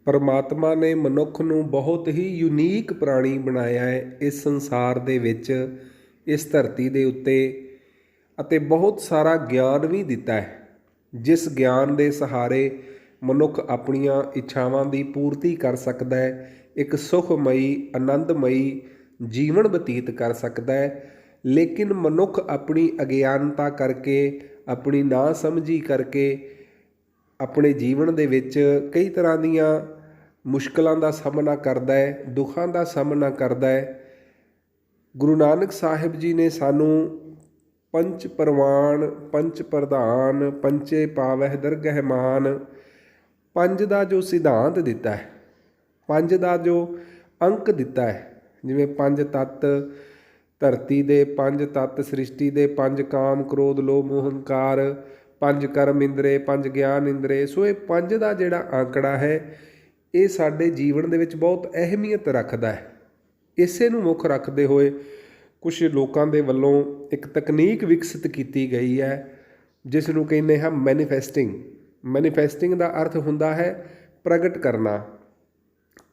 ਪਰਮਾਤਮਾ ਨੇ ਮਨੁੱਖ ਨੂੰ ਬਹੁਤ ਹੀ ਯੂਨੀਕ ਪ੍ਰਾਣੀ ਬਣਾਇਆ ਹੈ ਇਸ ਸੰਸਾਰ ਦੇ ਵਿੱਚ, ਇਸ ਧਰਤੀ ਦੇ ਉੱਤੇ, ਅਤੇ ਬਹੁਤ ਸਾਰਾ ਗਿਆਨ ਵੀ ਦਿੱਤਾ ਹੈ, ਜਿਸ ਗਿਆਨ ਦੇ ਸਹਾਰੇ ਮਨੁੱਖ ਆਪਣੀਆਂ ਇੱਛਾਵਾਂ ਦੀ ਪੂਰਤੀ ਕਰ ਸਕਦਾ ਹੈ, ਇੱਕ ਸੁਖਮਈ ਆਨੰਦਮਈ ਜੀਵਨ ਬਤੀਤ ਕਰ ਸਕਦਾ ਹੈ। ਲੇਕਿਨ ਮਨੁੱਖ ਆਪਣੀ ਅਗਿਆਨਤਾ ਕਰਕੇ, ਆਪਣੀ ਨਾ ਸਮਝੀ ਕਰਕੇ ਆਪਣੇ ਜੀਵਨ ਦੇ ਵਿੱਚ ਕਈ ਤਰ੍ਹਾਂ ਦੀਆਂ ਮੁਸ਼ਕਲਾਂ ਦਾ ਸਾਹਮਣਾ ਕਰਦਾ ਹੈ, ਦੁੱਖਾਂ ਦਾ ਸਾਹਮਣਾ ਕਰਦਾ ਹੈ। ਗੁਰੂ ਨਾਨਕ ਸਾਹਿਬ ਜੀ ਨੇ ਸਾਨੂੰ ਪੰਚ ਪ੍ਰਵਾਨ, ਪੰਚ ਪ੍ਰਧਾਨ, ਪੰਚੇ ਪਾਵਹਿ ਦਰਗਹਿ ਮਾਨ, ਪੰਜ ਦਾ ਜੋ ਸਿਧਾਂਤ ਦਿੱਤਾ ਹੈ, ਪੰਜ ਦਾ ਜੋ ਅੰਕ ਦਿੱਤਾ ਹੈ, ਜਿਵੇਂ ਪੰਜ ਤੱਤ ਧਰਤੀ ਦੇ, ਪੰਜ ਤੱਤ ਸ੍ਰਿਸ਼ਟੀ ਦੇ, ਪੰਜ ਕਾਮ ਕ੍ਰੋਧ ਲੋਭ ਮੋਹ ਹੰਕਾਰ, ਪੰਜ ਕਰਮ ਇੰਦਰੇ, ਪੰਜ ਗਿਆਨ ਇੰਦਰੇ। ਸੋ ਇਹ ਪੰਜ ਦਾ ਜਿਹੜਾ ਆਂਕੜਾ ਹੈ, ਇਹ ਸਾਡੇ ਜੀਵਨ ਦੇ ਵਿੱਚ ਬਹੁਤ ਅਹਿਮੀਅਤ ਰੱਖਦਾ ਹੈ। ਇਸੇ ਨੂੰ ਮੁੱਖ ਰੱਖਦੇ ਹੋਏ ਕੁਛ ਲੋਕਾਂ ਦੇ ਵੱਲੋਂ ਇੱਕ ਤਕਨੀਕ ਵਿਕਸਿਤ ਕੀਤੀ ਗਈ ਹੈ, ਜਿਸ ਨੂੰ ਕਹਿੰਦੇ ਹਾਂ ਮੈਨੀਫੈਸਟਿੰਗ। ਮੈਨੀਫੈਸਟਿੰਗ ਦਾ ਅਰਥ ਹੁੰਦਾ ਹੈ ਪ੍ਰਗਟ ਕਰਨਾ,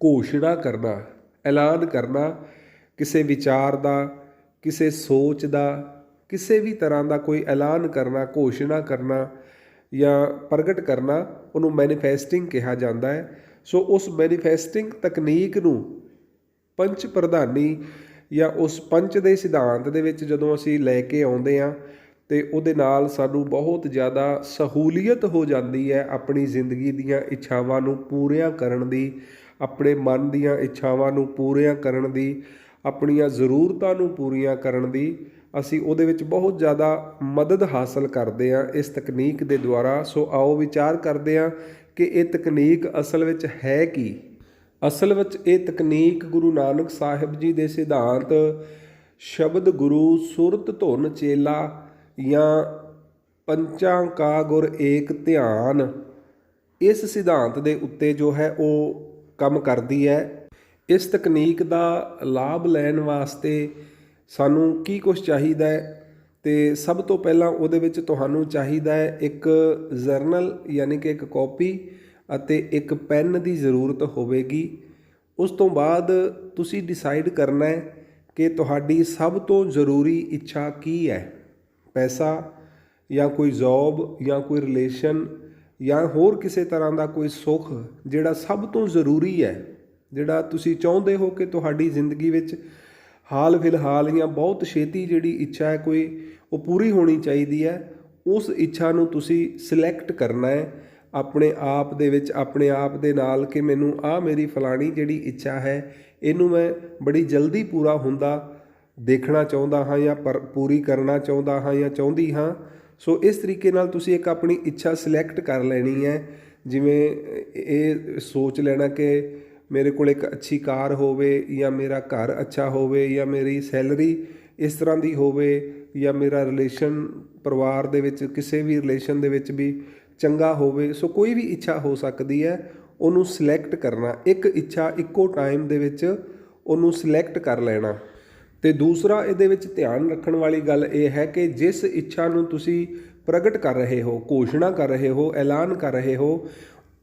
ਘੋਸ਼ਣਾ ਕਰਨਾ, ਐਲਾਨ ਕਰਨਾ ਕਿਸੇ ਵਿਚਾਰ ਦਾ, ਕਿਸੇ ਸੋਚ ਦਾ, ਕਿਸੇ ਵੀ ਤਰ੍ਹਾਂ ਦਾ ਕੋਈ ਐਲਾਨ ਕਰਨਾ, ਘੋਸ਼ਣਾ ਕਰਨਾ ਜਾਂ ਪ੍ਰਗਟ ਕਰਨਾ, ਉਹਨੂੰ ਮੈਨੀਫੈਸਟਿੰਗ ਕਿਹਾ ਜਾਂਦਾ ਹੈ। ਸੋ ਉਸ ਮੈਨੀਫੈਸਟਿੰਗ ਤਕਨੀਕ ਨੂੰ ਪੰਚ ਪ੍ਰਧਾਨੀ ਜਾਂ ਉਸ ਪੰਚ ਦੇ ਸਿਧਾਂਤ ਦੇ ਵਿੱਚ ਜਦੋਂ ਅਸੀਂ ਲੈ ਕੇ ਆਉਂਦੇ ਹਾਂ, ਅਤੇ ਉਹਦੇ ਨਾਲ ਸਾਨੂੰ ਬਹੁਤ ਜ਼ਿਆਦਾ ਸਹੂਲੀਅਤ ਹੋ ਜਾਂਦੀ ਹੈ ਆਪਣੀ ਜ਼ਿੰਦਗੀ ਦੀਆਂ ਇੱਛਾਵਾਂ ਨੂੰ ਪੂਰੀਆਂ ਕਰਨ ਦੀ, ਆਪਣੇ ਮਨ ਦੀਆਂ ਇੱਛਾਵਾਂ ਨੂੰ ਪੂਰੀਆਂ ਕਰਨ ਦੀ, ਆਪਣੀਆਂ ਜ਼ਰੂਰਤਾਂ ਨੂੰ ਪੂਰੀਆਂ ਕਰਨ ਦੀ। ਅਸੀਂ ਉਹਦੇ ਵਿੱਚ ਬਹੁਤ ਜ਼ਿਆਦਾ ਮਦਦ ਹਾਸਲ ਕਰਦੇ ਹਾਂ ਇਸ ਤਕਨੀਕ ਦੇ ਦੁਆਰਾ। ਸੋ ਆਓ ਵਿਚਾਰ ਕਰਦੇ ਹਾਂ ਕਿ ਇਹ ਤਕਨੀਕ ਅਸਲ ਵਿੱਚ ਹੈ ਕੀ। ਅਸਲ ਵਿੱਚ ਇਹ ਤਕਨੀਕ ਗੁਰੂ ਨਾਨਕ ਸਾਹਿਬ ਜੀ ਦੇ ਸਿਧਾਂਤ ਸ਼ਬਦ ਗੁਰੂ ਸੁਰਤ ਧੁਨ ਚੇਲਾ ਜਾਂ ਪੰਚਾਂ ਕਾ ਗੁਰ ਏਕ ਧਿਆਨ, ਇਸ ਸਿਧਾਂਤ ਦੇ ਉੱਤੇ ਜੋ ਹੈ ਉਹ ਕੰਮ ਕਰਦੀ ਹੈ। ਇਸ ਤਕਨੀਕ ਦਾ ਲਾਭ ਲੈਣ ਵਾਸਤੇ ਸਾਨੂੰ ਕੀ ਕੁਛ ਚਾਹੀਦਾ ਹੈ? ਅਤੇ ਸਭ ਤੋਂ ਪਹਿਲਾਂ ਉਹਦੇ ਵਿੱਚ ਤੁਹਾਨੂੰ ਚਾਹੀਦਾ ਹੈ ਇੱਕ ਜਰਨਲ, ਯਾਨੀ ਕਿ ਇੱਕ ਕਾਪੀ ਅਤੇ ਇੱਕ ਪੈਨ ਦੀ ਜ਼ਰੂਰਤ ਹੋਵੇਗੀ। ਉਸ ਤੋਂ ਬਾਅਦ ਤੁਸੀਂ ਡਿਸਾਈਡ ਕਰਨਾ ਹੈ ਕਿ ਤੁਹਾਡੀ ਸਭ ਤੋਂ ਜ਼ਰੂਰੀ ਇੱਛਾ ਕੀ ਹੈ। ਪੈਸਾ ਜਾਂ ਕੋਈ ਜੋਬ ਜਾਂ ਕੋਈ ਰਿਲੇਸ਼ਨ ਜਾਂ ਹੋਰ ਕਿਸੇ ਤਰ੍ਹਾਂ ਦਾ ਕੋਈ ਸੁੱਖ ਜਿਹੜਾ ਸਭ ਤੋਂ ਜ਼ਰੂਰੀ ਹੈ, ਜਿਹੜਾ ਤੁਸੀਂ ਚਾਹੁੰਦੇ ਹੋ ਕਿ ਤੁਹਾਡੀ ਜ਼ਿੰਦਗੀ ਵਿੱਚ ਹਾਲ ਫਿਲਹਾਲ ਜਾਂ ਬਹੁਤ ਛੇਤੀ ਜਿਹੜੀ ਇੱਛਾ ਹੈ ਕੋਈ ਉਹ ਪੂਰੀ ਹੋਣੀ ਚਾਹੀਦੀ ਹੈ। ਉਸ ਇੱਛਾ ਨੂੰ ਤੁਸੀਂ ਸਿਲੈਕਟ ਕਰਨਾ ਹੈ ਆਪਣੇ ਆਪ ਦੇ ਵਿੱਚ, ਆਪਣੇ ਆਪ ਦੇ ਨਾਲ, ਕਿ ਮੈਨੂੰ ਆਹ ਮੇਰੀ ਫਲਾਣੀ ਜਿਹੜੀ ਇੱਛਾ ਹੈ ਇਹਨੂੰ ਮੈਂ ਬੜੀ ਜਲਦੀ ਪੂਰਾ ਹੁੰਦਾ ਦੇਖਣਾ ਚਾਹੁੰਦਾ ਹਾਂ ਜਾਂ ਪੂਰੀ ਕਰਨਾ ਚਾਹੁੰਦਾ ਹਾਂ ਜਾਂ ਚਾਹੁੰਦੀ ਹਾਂ। ਸੋ ਇਸ ਤਰੀਕੇ ਨਾਲ ਤੁਸੀਂ ਇੱਕ ਆਪਣੀ ਇੱਛਾ ਸਿਲੈਕਟ ਕਰ ਲੈਣੀ ਹੈ। ਜਿਵੇਂ ਇਹ ਸੋਚ ਲੈਣਾ ਕਿ ਮੇਰੇ ਕੋਲ ਇੱਕ ਅੱਛੀ ਕਾਰ ਹੋਵੇ, ਜਾਂ ਮੇਰਾ ਘਰ ਅੱਛਾ ਹੋਵੇ, ਜਾਂ ਮੇਰੀ ਸੈਲਰੀ ਇਸ ਤਰ੍ਹਾਂ ਦੀ ਹੋਵੇ, ਜਾਂ ਮੇਰਾ ਰਿਲੇਸ਼ਨ ਪਰਿਵਾਰ ਦੇ ਵਿੱਚ ਕਿਸੇ ਵੀ ਰਿਲੇਸ਼ਨ ਦੇ ਵਿੱਚ ਵੀ ਚੰਗਾ ਹੋਵੇ। ਸੋ ਕੋਈ ਵੀ ਇੱਛਾ ਹੋ ਸਕਦੀ ਹੈ, ਉਹਨੂੰ ਸਿਲੈਕਟ ਕਰਨਾ, ਇੱਕ ਇੱਛਾ ਇੱਕੋ ਟਾਈਮ ਦੇ ਵਿੱਚ ਉਹਨੂੰ ਸਿਲੈਕਟ ਕਰ ਲੈਣਾ। ਅਤੇ ਦੂਸਰਾ ਇਹਦੇ ਵਿੱਚ ਧਿਆਨ ਰੱਖਣ ਵਾਲੀ ਗੱਲ ਇਹ ਹੈ ਕਿ ਜਿਸ ਇੱਛਾ ਨੂੰ ਤੁਸੀਂ ਪ੍ਰਗਟ ਕਰ ਰਹੇ ਹੋ, ਘੋਸ਼ਣਾ ਕਰ ਰਹੇ ਹੋ, ਐਲਾਨ ਕਰ ਰਹੇ ਹੋ,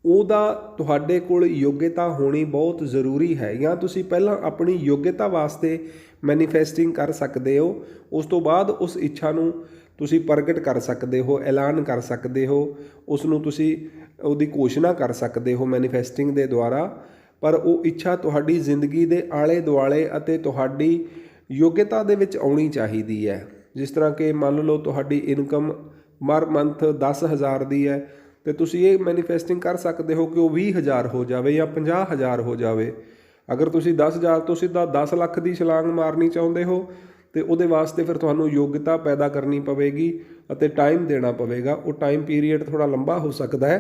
ਉਹਦਾ ਤੁਹਾਡੇ ਕੋਲ ਯੋਗਤਾ ਹੋਣੀ ਬਹੁਤ ਜ਼ਰੂਰੀ ਹੈ। ਜਾਂ ਤੁਸੀਂ ਪਹਿਲਾਂ ਆਪਣੀ ਯੋਗਤਾ ਵਾਸਤੇ ਮੈਨੀਫੈਸਟਿੰਗ ਕਰ ਸਕਦੇ ਹੋ, ਉਸ ਤੋਂ ਬਾਅਦ ਉਸ ਇੱਛਾ ਨੂੰ ਤੁਸੀਂ ਪ੍ਰਗਟ ਕਰ ਸਕਦੇ ਹੋ, ਐਲਾਨ ਕਰ ਸਕਦੇ ਹੋ, ਉਸ ਨੂੰ ਤੁਸੀਂ ਉਹਦੀ ਘੋਸ਼ਣਾ ਕਰ ਸਕਦੇ ਹੋ ਮੈਨੀਫੈਸਟਿੰਗ ਦੇ ਦੁਆਰਾ। ਪਰ ਉਹ ਇੱਛਾ ਤੁਹਾਡੀ ਜ਼ਿੰਦਗੀ ਦੇ ਆਲੇ ਦੁਆਲੇ ਅਤੇ ਤੁਹਾਡੀ ਯੋਗਤਾ ਦੇ ਵਿੱਚ ਆਉਣੀ ਚਾਹੀਦੀ ਹੈ। ਜਿਸ ਤਰ੍ਹਾਂ ਕਿ ਮੰਨ ਲਓ ਤੁਹਾਡੀ ਇਨਕਮ ਪਰ ਮੰਥ 10,000 ਦੀ ਹੈ, ਅਤੇ ਤੁਸੀਂ ਇਹ ਮੈਨੀਫੈਸਟਿੰਗ ਕਰ ਸਕਦੇ ਹੋ ਕਿ ਉਹ 20,000 ਹੋ ਜਾਵੇ ਜਾਂ 50,000 ਹੋ ਜਾਵੇ। ਅਗਰ ਤੁਸੀਂ 10,000 ਤੋਂ ਸਿੱਧਾ 10 ਲੱਖ ਦੀ ਛਲਾਂਗ ਮਾਰਨੀ ਚਾਹੁੰਦੇ ਹੋ, ਅਤੇ ਉਹਦੇ ਵਾਸਤੇ ਫਿਰ ਤੁਹਾਨੂੰ ਯੋਗਤਾ ਪੈਦਾ ਕਰਨੀ ਪਵੇਗੀ ਅਤੇ ਟਾਈਮ ਦੇਣਾ ਪਵੇਗਾ। ਉਹ ਟਾਈਮ ਪੀਰੀਅਡ ਥੋੜ੍ਹਾ ਲੰਬਾ ਹੋ ਸਕਦਾ ਹੈ।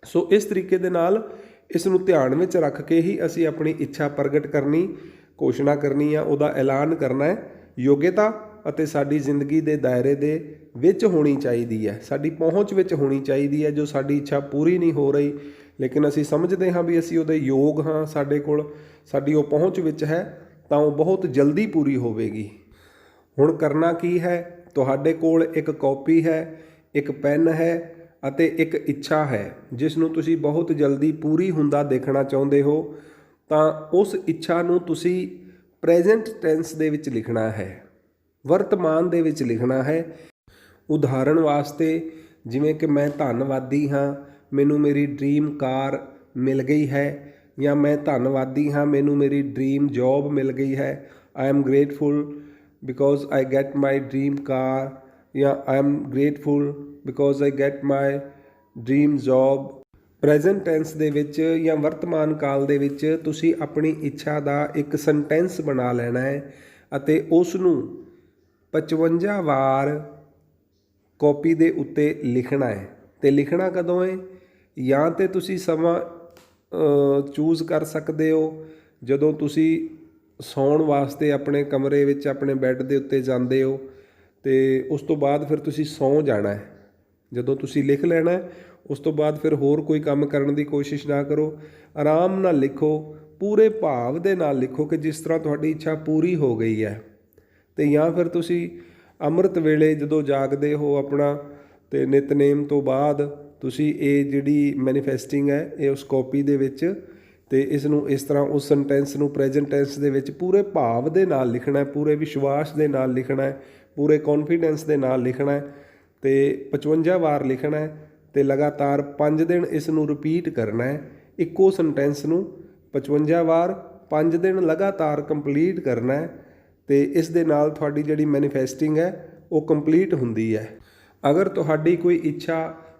ਸੋ ਇਸ ਤਰੀਕੇ ਦੇ ਨਾਲ ਇਸ ਨੂੰ ਧਿਆਨ ਵਿੱਚ ਰੱਖ ਕੇ ਹੀ ਅਸੀਂ ਆਪਣੀ ਇੱਛਾ ਪ੍ਰਗਟ ਕਰਨੀ, ਘੋਸ਼ਣਾ ਕਰਨੀ ਆ, ਉਹਦਾ ਐਲਾਨ ਕਰਨਾ ਹੈ। ਯੋਗਤਾ ਅਤੇ ਸਾਡੀ ਜ਼ਿੰਦਗੀ ਦੇ ਦਾਇਰੇ ਦੇ ਵਿੱਚ ਹੋਣੀ ਚਾਹੀਦੀ ਹੈ, ਸਾਡੀ ਪਹੁੰਚ ਵਿੱਚ ਹੋਣੀ ਚਾਹੀਦੀ ਹੈ। ਜੋ ਸਾਡੀ ਇੱਛਾ ਪੂਰੀ ਨਹੀਂ ਹੋ ਰਹੀ, ਲੇਕਿਨ ਅਸੀਂ ਸਮਝਦੇ ਹਾਂ ਵੀ ਅਸੀਂ ਉਹਦੇ ਯੋਗ ਹਾਂ, ਸਾਡੇ ਕੋਲ ਸਾਡੀ ਉਹ ਪਹੁੰਚ ਵਿੱਚ ਹੈ, ਤਾਂ ਉਹ ਬਹੁਤ ਜਲਦੀ ਪੂਰੀ ਹੋਵੇਗੀ। ਹੁਣ ਕਰਨਾ ਕੀ ਹੈ? ਤੁਹਾਡੇ ਕੋਲ ਇੱਕ ਕਾਪੀ ਹੈ, ਇੱਕ ਪੈਨ ਹੈ ਅਤੇ ਇੱਕ ਇੱਛਾ ਹੈ ਜਿਸ ਨੂੰ ਤੁਸੀਂ ਬਹੁਤ ਜਲਦੀ ਪੂਰੀ ਹੁੰਦਾ ਦੇਖਣਾ ਚਾਹੁੰਦੇ ਹੋ, ਤਾਂ ਉਸ ਇੱਛਾ ਨੂੰ ਤੁਸੀਂ ਪ੍ਰੈਜ਼ੈਂਟ ਟੈਂਸ ਦੇ ਵਿੱਚ ਲਿਖਣਾ ਹੈ, ਵਰਤਮਾਨ ਦੇ ਵਿੱਚ ਲਿਖਣਾ ਹੈ। ਉਦਾਹਰਣ ਵਾਸਤੇ ਜਿਵੇਂ ਕਿ ਮੈਂ ਧੰਨਵਾਦੀ ਹਾਂ, ਮੈਨੂੰ ਮੇਰੀ ਡ੍ਰੀਮ ਕਾਰ ਮਿਲ ਗਈ ਹੈ, ਜਾਂ ਮੈਂ ਧੰਨਵਾਦੀ ਹਾਂ, ਮੈਨੂੰ ਮੇਰੀ ਡ੍ਰੀਮ ਜੌਬ ਮਿਲ ਗਈ ਹੈ। I am grateful because I get my dream car, ਜਾਂ I am grateful because I get my dream job. Present tense ਦੇ ਵਿੱਚ ਜਾਂ ਵਰਤਮਾਨ ਕਾਲ ਦੇ ਵਿੱਚ ਤੁਸੀਂ ਆਪਣੀ ਇੱਛਾ ਦਾ ਇੱਕ ਸੈਂਟੈਂਸ ਬਣਾ ਲੈਣਾ ਹੈ ਅਤੇ ਉਸ ਨੂੰ 55 ਵਾਰ ਕਾਪੀ ਦੇ ਉੱਤੇ ਲਿਖਣਾ ਹੈ। ਅਤੇ ਲਿਖਣਾ ਕਦੋਂ ਹੈ? ਜਾਂ ਤਾਂ ਤੁਸੀਂ ਸਮਾਂ ਚੂਜ਼ ਕਰ ਸਕਦੇ ਹੋ ਜਦੋਂ ਤੁਸੀਂ ਸੌਣ ਵਾਸਤੇ ਆਪਣੇ ਕਮਰੇ ਵਿੱਚ ਆਪਣੇ ਬੈੱਡ ਦੇ ਉੱਤੇ ਜਾਂਦੇ ਹੋ, ਅਤੇ ਉਸ ਤੋਂ ਬਾਅਦ ਫਿਰ ਤੁਸੀਂ ਸੌਂ ਜਾਣਾ ਹੈ। ਜਦੋਂ ਤੁਸੀਂ ਲਿਖ ਲੈਣਾ ਉਸ ਤੋਂ ਬਾਅਦ ਫਿਰ ਹੋਰ ਕੋਈ ਕੰਮ ਕਰਨ ਦੀ ਕੋਸ਼ਿਸ਼ ਨਾ ਕਰੋ, ਆਰਾਮ ਨਾਲ ਲਿਖੋ, ਪੂਰੇ ਭਾਵ ਦੇ ਨਾਲ ਲਿਖੋ ਕਿ ਜਿਸ ਤਰ੍ਹਾਂ ਤੁਹਾਡੀ ਇੱਛਾ ਪੂਰੀ ਹੋ ਗਈ ਹੈ। ਅਤੇ ਜਾਂ ਫਿਰ ਤੁਸੀਂ ਅੰਮ੍ਰਿਤ ਵੇਲੇ ਜਦੋਂ ਜਾਗਦੇ ਹੋ ਆਪਣਾ, ਅਤੇ ਨਿਤਨੇਮ ਤੋਂ ਬਾਅਦ ਤੁਸੀਂ ਇਹ ਜਿਹੜੀ ਮੈਨੀਫੈਸਟਿੰਗ ਹੈ ਇਹ ਉਸ ਕਾਪੀ ਦੇ ਵਿੱਚ, ਅਤੇ ਇਸ ਨੂੰ ਇਸ ਤਰ੍ਹਾਂ ਉਸ ਸੈਂਟੈਂਸ ਨੂੰ ਪ੍ਰੈਜ਼ੈਂਟ ਟੈਂਸ ਦੇ ਵਿੱਚ ਪੂਰੇ ਭਾਵ ਦੇ ਨਾਲ ਲਿਖਣਾ, ਪੂਰੇ ਵਿਸ਼ਵਾਸ ਦੇ ਨਾਲ ਲਿਖਣਾ, ਪੂਰੇ ਕੌਨਫੀਡੈਂਸ ਦੇ ਨਾਲ ਲਿਖਣਾ, ਅਤੇ 55 ਵਾਰ ਲਿਖਣਾ, ਅਤੇ ਲਗਾਤਾਰ 5 ਦਿਨ ਇਸ ਨੂੰ ਰਿਪੀਟ ਕਰਨਾ ਹੈ। ਇੱਕੋ ਸੈਂਟੈਂਸ ਨੂੰ 55 ਵਾਰ 5 ਦਿਨ ਲਗਾਤਾਰ ਕੰਪਲੀਟ ਕਰਨਾ ਹੈ, ਅਤੇ ਇਸ ਦੇ ਨਾਲ ਤੁਹਾਡੀ ਜਿਹੜੀ ਮੈਨੀਫੈਸਟਿੰਗ ਹੈ ਉਹ ਕੰਪਲੀਟ ਹੁੰਦੀ ਹੈ। ਅਗਰ ਤੁਹਾਡੀ ਕੋਈ ਇੱਛਾ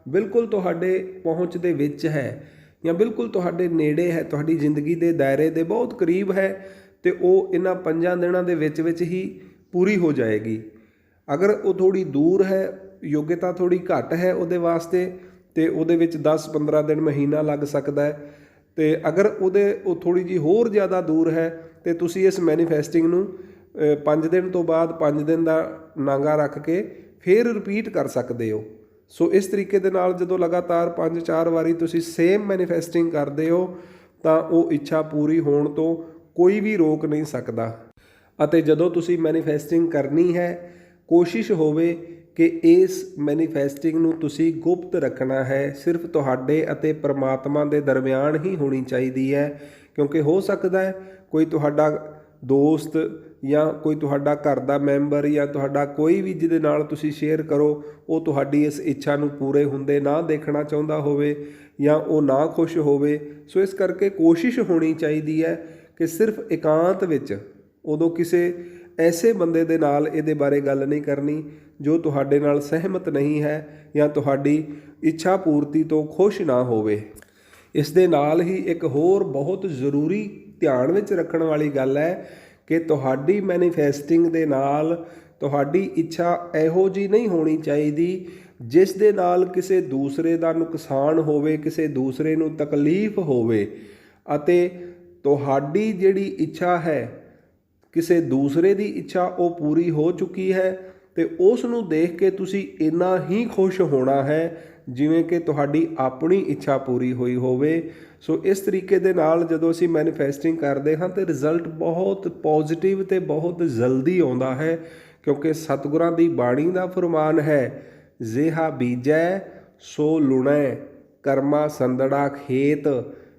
ਬਿਲਕੁਲ ਤੁਹਾਡੇ ਪਹੁੰਚ ਦੇ ਵਿੱਚ ਹੈ ਜਾਂ ਬਿਲਕੁਲ ਤੁਹਾਡੇ ਨੇੜੇ ਹੈ, ਤੁਹਾਡੀ ਜ਼ਿੰਦਗੀ ਦੇ ਦਾਇਰੇ ਦੇ ਬਹੁਤ ਕਰੀਬ ਹੈ, ਅਤੇ ਉਹ ਇਹਨਾਂ 5 ਦਿਨਾਂ ਦੇ ਵਿੱਚ ਹੀ ਪੂਰੀ ਹੋ ਜਾਏਗੀ। ਅਗਰ ਉਹ ਥੋੜ੍ਹੀ ਦੂਰ ਹੈ, ਯੋਗਤਾ ਥੋੜ੍ਹੀ ਘੱਟ ਹੈ ਉਹਦੇ ਵਾਸਤੇ, ਅਤੇ ਉਹਦੇ ਵਿੱਚ 10-15 ਦਿਨ, ਮਹੀਨਾ ਲੱਗ ਸਕਦਾ ਹੈ। ਅਤੇ ਅਗਰ ਉਹ ਥੋੜ੍ਹੀ ਜਿਹੀ ਹੋਰ ਜ਼ਿਆਦਾ ਦੂਰ ਹੈ, ਅਤੇ ਤੁਸੀਂ ਇਸ ਮੈਨੀਫੈਸਟਿੰਗ ਨੂੰ 5 ਦਿਨ ਤੋਂ ਬਾਅਦ 5 ਦਿਨ ਦਾ ਨਾਗਾ ਰੱਖ ਕੇ ਫਿਰ ਰਿਪੀਟ ਕਰ ਸਕਦੇ ਹੋ। ਸੋ ਇਸ ਤਰੀਕੇ ਦੇ ਨਾਲ ਜਦੋਂ ਲਗਾਤਾਰ 5-4 ਵਾਰੀ ਤੁਸੀਂ ਸੇਮ ਮੈਨੀਫੈਸਟਿੰਗ ਕਰਦੇ ਹੋ ਤਾਂ ਉਹ ਇੱਛਾ ਪੂਰੀ ਹੋਣ ਤੋਂ ਕੋਈ ਵੀ ਰੋਕ ਨਹੀਂ ਸਕਦਾ। ਅਤੇ ਜਦੋਂ ਤੁਸੀਂ ਮੈਨੀਫੈਸਟਿੰਗ ਕਰਨੀ ਹੈ, ਕੋਸ਼ਿਸ਼ ਹੋਵੇ ਕਿ ਇਸ ਮੈਨੀਫੈਸਟਿੰਗ ਨੂੰ ਤੁਸੀਂ ਗੁਪਤ ਰੱਖਣਾ ਹੈ, ਸਿਰਫ ਤੁਹਾਡੇ ਅਤੇ ਪਰਮਾਤਮਾ ਦੇ ਦਰਮਿਆਨ ਹੀ ਹੋਣੀ ਚਾਹੀਦੀ ਹੈ, ਕਿਉਂਕਿ ਹੋ ਸਕਦਾ ਹੈ ਕੋਈ ਤੁਹਾਡਾ ਦੋਸਤ ਜਾਂ ਕੋਈ ਤੁਹਾਡਾ ਘਰ ਦਾ ਮੈਂਬਰ ਜਾਂ ਤੁਹਾਡਾ ਕੋਈ ਵੀ ਜਿਹਦੇ ਨਾਲ ਤੁਸੀਂ ਸ਼ੇਅਰ ਕਰੋ, ਉਹ ਤੁਹਾਡੀ ਇਸ ਇੱਛਾ ਨੂੰ ਪੂਰੇ ਹੁੰਦੇ ਨਾ ਦੇਖਣਾ ਚਾਹੁੰਦਾ ਹੋਵੇ ਜਾਂ ਉਹ ਨਾ ਖੁਸ਼ ਹੋਵੇ। ਸੋ ਇਸ ਕਰਕੇ ਕੋਸ਼ਿਸ਼ ਹੋਣੀ ਚਾਹੀਦੀ ਹੈ ਕਿ ਸਿਰਫ ਇਕਾਂਤ ਵਿੱਚ ਉਦੋਂ ਕਿਸੇ ਐਸੇ ਬੰਦੇ ਦੇ ਨਾਲ ਇਹਦੇ ਬਾਰੇ ਗੱਲ ਨਹੀਂ ਕਰਨੀ ਜੋ ਤੁਹਾਡੇ ਨਾਲ ਸਹਿਮਤ ਨਹੀਂ ਹੈ ਜਾਂ ਤੁਹਾਡੀ ਇੱਛਾ ਪੂਰਤੀ ਤੋਂ ਖੁਸ਼ ਨਾ ਹੋਵੇ। ਇਸ ਦੇ ਨਾਲ ਹੀ ਇੱਕ ਹੋਰ ਬਹੁਤ ਜ਼ਰੂਰੀ ਧਿਆਨ ਵਿੱਚ ਰੱਖਣ ਵਾਲੀ ਗੱਲ ਹੈ ਕਿ ਤੁਹਾਡੀ ਮੈਨੀਫੈਸਟਿੰਗ ਦੇ ਨਾਲ ਤੁਹਾਡੀ ਇੱਛਾ ਇਹੋ ਜਿਹੀ ਨਹੀਂ ਹੋਣੀ ਚਾਹੀਦੀ ਜਿਸ ਦੇ ਨਾਲ ਕਿਸੇ ਦੂਸਰੇ ਦਾ ਨੁਕਸਾਨ ਹੋਵੇ, ਕਿਸੇ ਦੂਸਰੇ ਨੂੰ ਤਕਲੀਫ ਹੋਵੇ, ਅਤੇ ਤੁਹਾਡੀ ਜਿਹੜੀ ਇੱਛਾ ਹੈ ਕਿਸੇ ਦੂਸਰੇ ਦੀ ਇੱਛਾ ਉਹ ਪੂਰੀ ਹੋ ਚੁੱਕੀ ਹੈ, ਅਤੇ ਉਸ ਨੂੰ ਦੇਖ ਕੇ ਤੁਸੀਂ ਇੰਨਾ ਹੀ ਖੁਸ਼ ਹੋਣਾ ਹੈ ਜਿਵੇਂ ਕਿ ਤੁਹਾਡੀ ਆਪਣੀ ਇੱਛਾ ਪੂਰੀ ਹੋਈ ਹੋਵੇ। ਸੋ ਇਸ ਤਰੀਕੇ ਦੇ ਨਾਲ ਜਦੋਂ ਅਸੀਂ ਮੈਨੀਫੈਸਟਿੰਗ ਕਰਦੇ ਹਾਂ ਤਾਂ ਰਿਜ਼ਲਟ ਬਹੁਤ ਪੋਜ਼ਿਟਿਵ ਅਤੇ ਬਹੁਤ ਜਲਦੀ ਆਉਂਦਾ ਹੈ, ਕਿਉਂਕਿ ਸਤਿਗੁਰਾਂ ਦੀ ਬਾਣੀ ਦਾ ਫਰਮਾਨ ਹੈ, ਜਿਹਾ ਬੀਜੈ ਸੋ ਲੁਣੈ ਕਰਮਾ ਸੰਦੜਾ ਖੇਤ,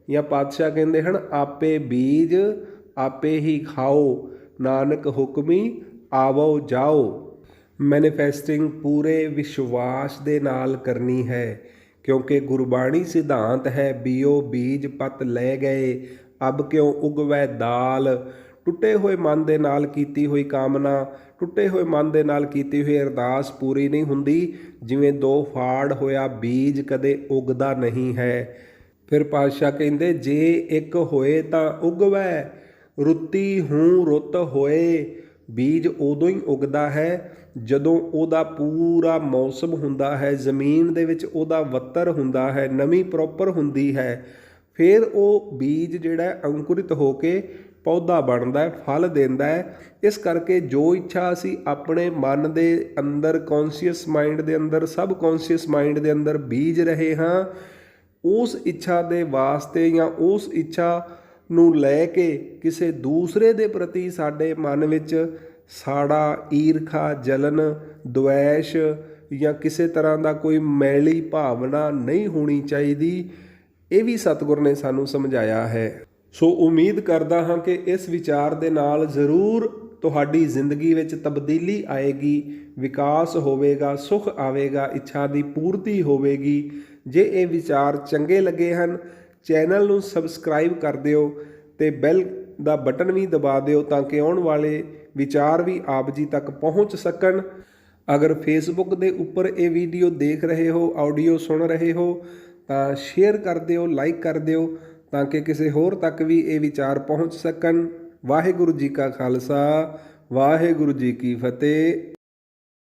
ਜਾਂ ਪਾਤਸ਼ਾਹ ਕਹਿੰਦੇ ਹਨ ਆਪੇ ਬੀਜ ਆਪੇ ਹੀ ਖਾਓ, ਨਾਨਕ ਹੁਕਮੀ ਆਵੋ ਜਾਓ। ਮੈਨੀਫੈਸਟਿੰਗ ਪੂਰੇ ਵਿਸ਼ਵਾਸ ਦੇ ਨਾਲ ਕਰਨੀ ਹੈ, ਕਿਉਂਕਿ ਗੁਰਬਾਣੀ ਸਿਧਾਂਤ ਹੈ, ਬੀਓ ਬੀਜ ਪਤ ਲੈ ਗਏ ਅਬ ਕਿਉਂ ਉਗਵੈ ਦਾਲ। ਟੁੱਟੇ ਹੋਏ ਮਨ ਦੇ ਨਾਲ ਕੀਤੀ ਹੋਈ ਕਾਮਨਾ, ਟੁੱਟੇ ਹੋਏ ਮਨ ਦੇ ਨਾਲ ਕੀਤੀ ਹੋਈ ਅਰਦਾਸ ਪੂਰੀ ਨਹੀਂ ਹੁੰਦੀ, ਜਿਵੇਂ 2 ਫਾੜ ਹੋਇਆ ਬੀਜ ਕਦੇ ਉਗਦਾ ਨਹੀਂ ਹੈ। ਫਿਰ ਪਾਤਸ਼ਾਹ ਕਹਿੰਦੇ ਜੇ ਇੱਕ ਹੋਏ ਤਾਂ ਉਗਵੈ, ਰੁੱਤੀ ਹੂੰ ਰੁੱਤ ਹੋਏ। ਬੀਜ ਉਦੋਂ ਹੀ ਉਗਦਾ ਹੈ ਜਦੋਂ ਉਹਦਾ ਪੂਰਾ ਮੌਸਮ ਹੁੰਦਾ ਹੈ, ਜ਼ਮੀਨ ਦੇ ਵਿੱਚ ਉਹਦਾ ਵੱਤਰ ਹੁੰਦਾ ਹੈ, ਨਮੀ ਪ੍ਰੋਪਰ ਹੁੰਦੀ ਹੈ, ਫਿਰ ਉਹ ਬੀਜ ਜਿਹੜਾ ਅੰਕੁਰਿਤ ਹੋ ਕੇ ਪੌਦਾ ਬਣਦਾ, ਫਲ ਦਿੰਦਾ ਹੈ। ਇਸ ਕਰਕੇ ਜੋ ਇੱਛਾ ਅਸੀਂ ਆਪਣੇ ਮਨ ਦੇ ਅੰਦਰ, ਕੌਨਸ਼ੀਅਸ ਮਾਈਂਡ ਦੇ ਅੰਦਰ, ਸਬ ਕੌਨਸ਼ੀਅਸ ਮਾਈਂਡ ਦੇ ਅੰਦਰ ਬੀਜ ਰਹੇ ਹਾਂ, ਉਸ ਇੱਛਾ ਦੇ ਵਾਸਤੇ ਜਾਂ ਉਸ ਇੱਛਾ ਨੂੰ ਲੈ ਕੇ ਕਿਸੇ ਦੂਸਰੇ ਦੇ ਪ੍ਰਤੀ ਸਾਡੇ ਮਨ ਵਿੱਚ ਸਾੜਾ, ਈਰਖਾ, ਜਲਨ, ਦੁਐਸ਼ ਜਾਂ ਕਿਸੇ ਤਰ੍ਹਾਂ ਦਾ ਕੋਈ ਮੈਲੀ ਭਾਵਨਾ ਨਹੀਂ ਹੋਣੀ ਚਾਹੀਦੀ, ਇਹ ਵੀ ਸਤਿਗੁਰ ਨੇ ਸਾਨੂੰ ਸਮਝਾਇਆ ਹੈ। ਸੋ ਉਮੀਦ ਕਰਦਾ ਹਾਂ ਕਿ ਇਸ ਵਿਚਾਰ ਦੇ ਨਾਲ ਜ਼ਰੂਰ ਤੁਹਾਡੀ ਜ਼ਿੰਦਗੀ ਵਿੱਚ ਤਬਦੀਲੀ ਆਏਗੀ, ਵਿਕਾਸ ਹੋਵੇਗਾ, ਸੁਖ ਆਵੇਗਾ, ਇੱਛਾ ਦੀ ਪੂਰਤੀ ਹੋਵੇਗੀ। ਜੇ ਇਹ ਵਿਚਾਰ ਚੰਗੇ ਲੱਗੇ ਹਨ, ਚੈਨਲ ਨੂੰ ਸਬਸਕ੍ਰਾਈਬ ਕਰ ਦਿਓ ਤੇ ਬੈਲ ਦਾ ਬਟਨ ਵੀ ਦਬਾ ਦਿਓ ਤਾਂ ਕਿ ਆਉਣ ਵਾਲੇ ਵਿਚਾਰ ਵੀ ਆਪ ਜੀ ਤੱਕ ਪਹੁੰਚ ਸਕਣ। ਅਗਰ ਫੇਸਬੁੱਕ ਦੇ ਉੱਪਰ ਇਹ ਵੀਡੀਓ ਦੇਖ ਰਹੇ ਹੋ, ਆਡੀਓ ਸੁਣ ਰਹੇ ਹੋ, ਤਾਂ ਸ਼ੇਅਰ ਕਰ ਦਿਓ, ਲਾਈਕ ਕਰ ਦਿਓ ਤਾਂ ਕਿ ਕਿਸੇ ਹੋਰ ਤੱਕ ਵੀ ਇਹ ਵਿਚਾਰ ਪਹੁੰਚ ਸਕਣ। ਵਾਹਿਗੁਰੂ ਜੀ ਕਾ ਖਾਲਸਾ, ਵਾਹਿਗੁਰੂ ਜੀ ਕੀ ਫਤਿਹ।